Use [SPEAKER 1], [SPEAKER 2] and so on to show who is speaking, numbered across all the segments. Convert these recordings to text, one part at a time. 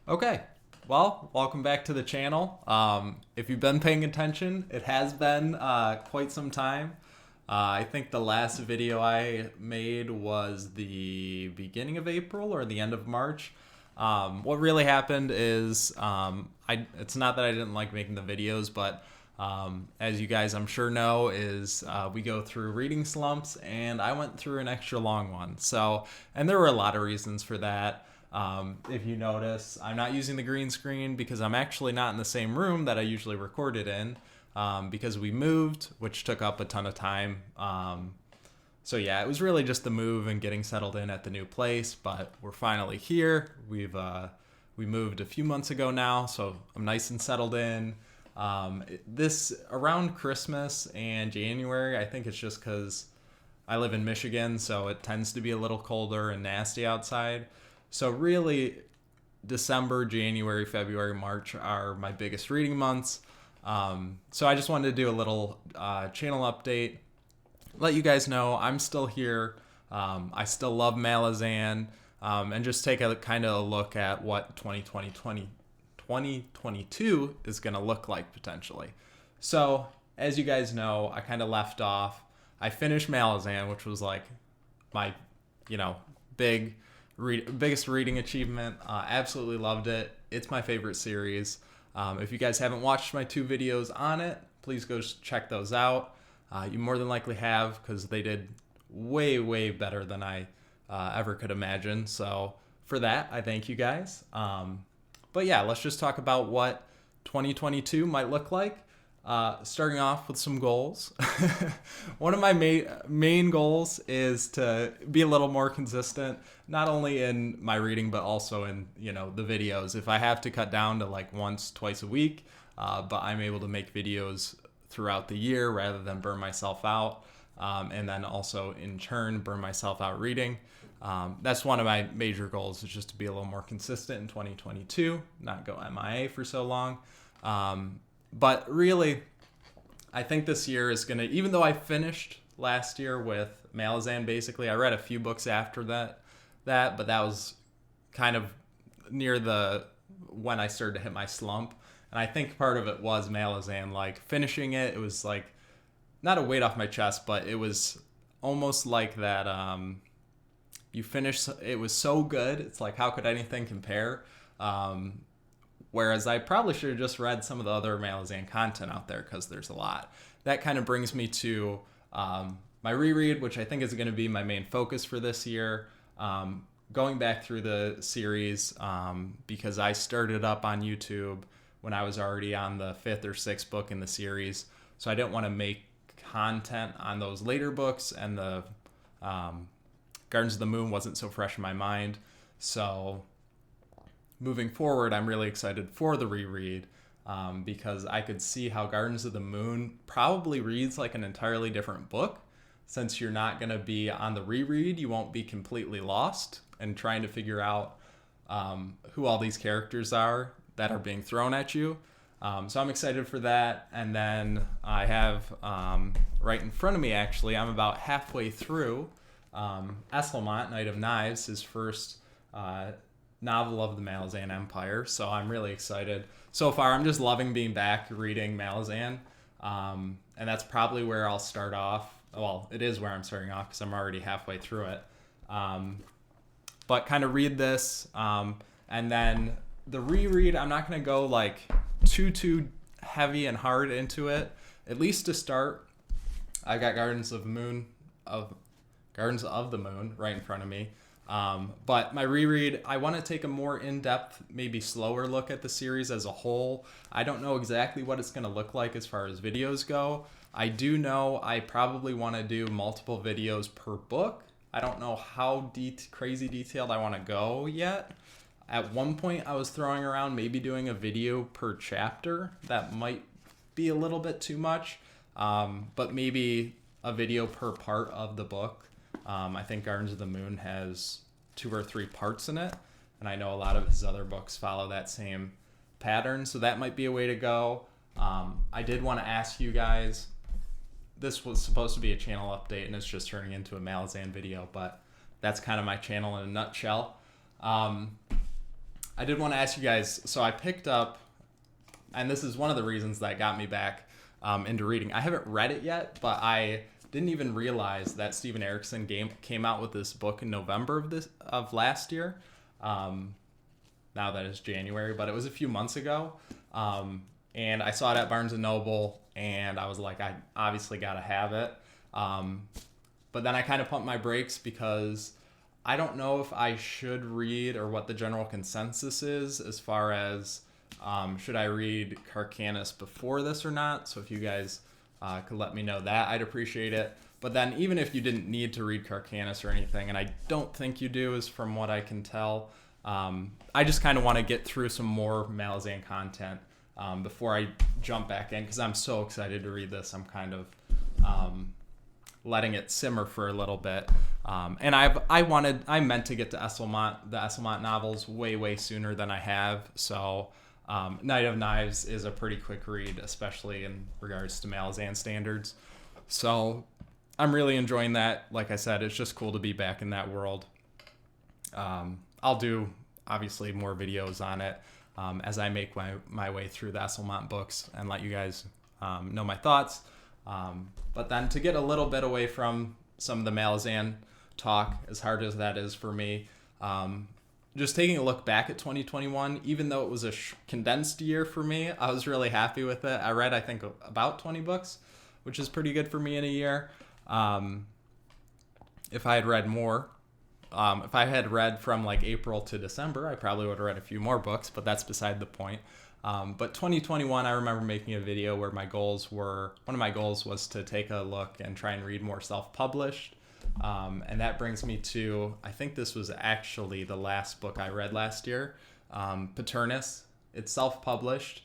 [SPEAKER 1] Okay, well, welcome back to the channel. If you've been paying attention, it has been quite some time. I think the last video I made was the beginning of April or the end of March. What really happened is, it's not that I didn't like making the videos, but as you guys I'm sure know, is we go through reading slumps, and I went through an extra long one. So, and there were a lot of reasons for that. If you notice, I'm not using the green screen because I'm actually not in the same room that I usually record it in, because we moved, which took up a ton of time. So yeah, it was really just the move and getting settled in at the new place, but we're finally here. We moved a few months ago now, so I'm nice and settled in. This around Christmas and January, I think it's just because I live in Michigan, so it tends to be a little colder and nasty outside. So really, December, January, February, March are my biggest reading months. So I just wanted to do a little channel update, let you guys know I'm still here. I still love Malazan, and just take a kind of a look at what 2022 is going to look like potentially. So as you guys know, I kind of left off. I finished Malazan, which was like my, biggest reading achievement. Absolutely loved it. It's my favorite series. If you guys haven't watched my 2 videos on it, please go check those out. You more than likely have, because they did way, way better than I ever could imagine. So for that, I thank you guys. But yeah, let's just talk about what 2022 might look like. Starting off with some goals. One of my main goals is to be a little more consistent, not only in my reading, but also in, the videos. If I have to cut down to like once, twice a week, but I'm able to make videos throughout the year rather than burn myself out. And then also in turn, burn myself out reading. That's one of my major goals, is just to be a little more consistent in 2022, not go MIA for so long. But really, I think this year is going to, even though I finished last year with Malazan, basically, I read a few books after that, but that was kind of near when I started to hit my slump. And I think part of it was Malazan, like finishing it. It was like, not a weight off my chest, but it was almost like that, you finish, it was so good. It's like, how could anything compare? Whereas I probably should have just read some of the other Malazan content out there, because there's a lot. That kind of brings me to my reread, which I think is going to be my main focus for this year. Going back through the series, because I started up on YouTube when I was already on the 5th or 6th book in the series. So I didn't want to make content on those later books, and the Gardens of the Moon wasn't so fresh in my mind. So moving forward, I'm really excited for the reread, because I could see how Gardens of the Moon probably reads like an entirely different book. Since you're not going to be on the reread, you won't be completely lost and trying to figure out who all these characters are that are being thrown at you. So I'm excited for that. And then I have right in front of me, actually, I'm about halfway through Esselmont, Knight of Knives, his first novel of the Malazan Empire. So I'm really excited. So far, I'm just loving being back reading Malazan. And that's probably where I'll start off. Well, it is where I'm starting off, because I'm already halfway through it. But kind of read this. And then the reread, I'm not going to go like too heavy and hard into it. At least to start, I got Gardens of the Moon right in front of me. But my reread, I want to take a more in-depth, maybe slower look at the series as a whole. I don't know exactly what it's going to look like as far as videos go. I do know I probably want to do multiple videos per book. I don't know how crazy detailed I want to go yet. At one point, I was throwing around maybe doing a video per chapter. That might be a little bit too much, but maybe a video per part of the book. I think Gardens of the Moon has 2 or 3 parts in it, and I know a lot of his other books follow that same pattern, so that might be a way to go. I did want to ask you guys, this was supposed to be a channel update, and it's just turning into a Malazan video, but that's kind of my channel in a nutshell. I did want to ask you guys, so I picked up, and this is one of the reasons that got me back into reading. I haven't read it yet, but I didn't even realize that Steven Erikson came out with this book in November of last year. Now that it's January, but it was a few months ago. And I saw it at Barnes & Noble, and I was like, I obviously got to have it. But then I kind of pumped my brakes because I don't know if I should read or what the general consensus is as far as should I read Carcanus before this or not. So if you guys could let me know that, I'd appreciate it. But then even if you didn't need to read Carcanus or anything, and I don't think you do, is from what I can tell, I just kind of want to get through some more Malazan content before I jump back in, because I'm so excited to read this. I'm kind of letting it simmer for a little bit. And I meant to get to the Esselmont novels way sooner than I have. So Night of Knives is a pretty quick read, especially in regards to Malazan standards. So I'm really enjoying that. Like I said, it's just cool to be back in that world. I'll do obviously more videos on it as I make my way through the Esselmont books and let you guys know my thoughts. But then to get a little bit away from some of the Malazan talk, as hard as that is for me, just taking a look back at 2021, even though it was a condensed year for me, I was really happy with it. I read, I think, about 20 books, which is pretty good for me in a year. If I had read more, if I had read from like April to December, I probably would have read a few more books, but that's beside the point. But 2021, I remember making a video where one of my goals was to take a look and try and read more self-published. And that brings me to, I think this was actually the last book I read last year, Paternus. It's self-published.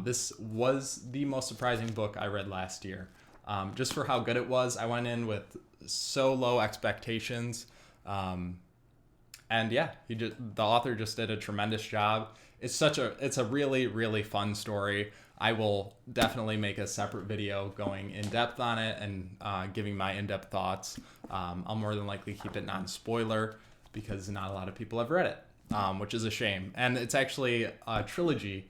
[SPEAKER 1] This was the most surprising book I read last year. Just for how good it was, I went in with so low expectations. And yeah, the author just did a tremendous job. It's a really fun story. I will definitely make a separate video going in depth on it and giving my in-depth thoughts. I'll more than likely keep it non-spoiler because not a lot of people have read it, which is a shame. And it's actually a trilogy.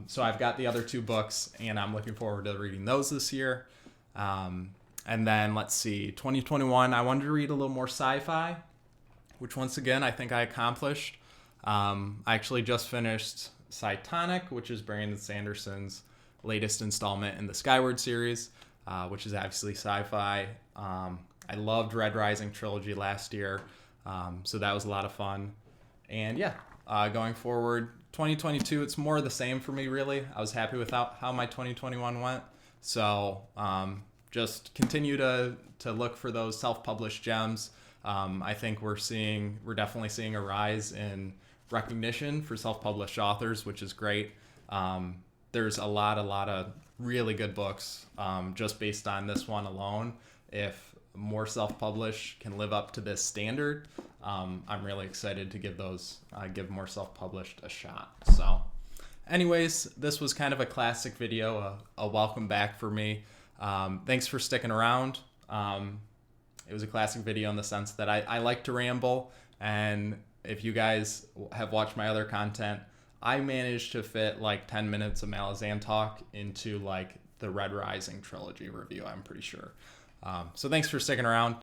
[SPEAKER 1] So I've got the other two books and I'm looking forward to reading those this year. And then let's see, 2021, I wanted to read a little more sci-fi, which once again, I think I accomplished. I actually just finished Cytonic, which is Brandon Sanderson's latest installment in the Skyward series, which is obviously sci-fi. I loved Red Rising trilogy last year, so that was a lot of fun. And yeah, going forward, 2022, it's more of the same for me, really. I was happy with how my 2021 went. So just continue to look for those self-published gems. I think we're definitely seeing a rise in recognition for self-published authors, which is great. There's a lot of really good books just based on this one alone. If more self-published can live up to this standard, I'm really excited to give more self-published a shot. So anyways, this was kind of a classic video, a welcome back for me. Thanks for sticking around. It was a classic video in the sense that I like to ramble, and if you guys have watched my other content, I managed to fit like 10 minutes of Malazan talk into like the Red Rising trilogy review, I'm pretty sure. So thanks for sticking around.